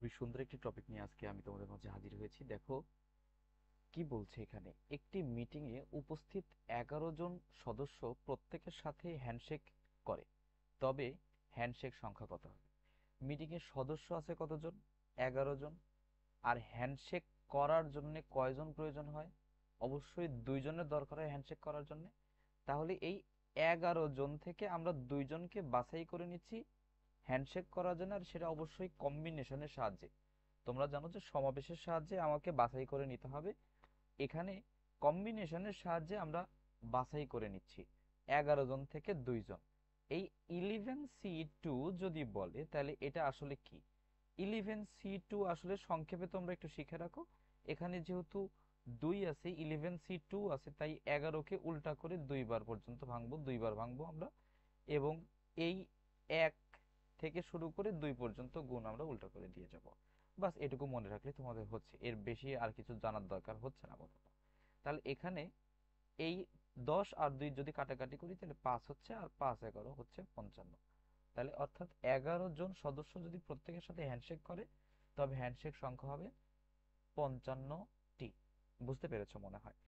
খুবই সুন্দর একটি টপিক নিয়ে আজকে আমি তোমাদের মাঝে হাজির হয়েছি। দেখো কি বলছে এখানে, একটি মিটিং এ উপস্থিত 11 জন সদস্য প্রত্যেকের সাথে হ্যান্ডশেক করে, তবে হ্যান্ডশেক সংখ্যা কত হবে? মিটিং এর সদস্য আছে কতজন? 11 জন। আর হ্যান্ডশেক করার জন্য কয়জন প্রয়োজন হয়? অবশ্যই 2 জনের দরকার হয় হ্যান্ডশেক করার জন্য। তাহলে এই 11 জন থেকে আমরা 2 জনকে বাছাই করে নিচ্ছি হ্যান্ডশেক করার জন্য, আর সেটা অবশ্যই কম্বিনেশনের সাহায্যে। তোমরা জানো যে সমাবেশের সাহায্যে আমাকে বাছাই করে নিতে হবে, এখানে কম্বিনেশনের সাহায্যে আমরা বাছাই করে নিচ্ছি 11 জন থেকে 2 জন। এই 11C2 যদি বলে তাহলে এটা আসলে কি? 11C2 আসলে সংক্ষেপে তোমরা একটু শিখে রাখো। এখানে যেহেতু 2 আছে, 11C2 আছে, তাই 11কে উল্টা করে 2 বার পর্যন্ত ভাঙবো, 2 বার ভাঙবো আমরা। এবং এই 1 থেকে শুরু করে 2 পর্যন্ত গুণ আমরা উল্টা করে দিয়ে যাব। বাস এটুকু মনে রাখলে তোমাদের হচ্ছে, এর বেশি আর কিছু জানার দরকার হচ্ছে না আপাতত। তাহলে এখানে এই 10 আর 2 যদি কাটাকাটি করি তাহলে 5 হচ্ছে, আর 5 11 হচ্ছে 55। তাহলে অর্থাৎ 11 জন সদস্য যদি প্রত্যেকের সাথে হ্যান্ডশেক করে, তবে হ্যান্ডশেক সংখ্যা হবে 55টি। বুঝতে পেরেছো মনে হয়?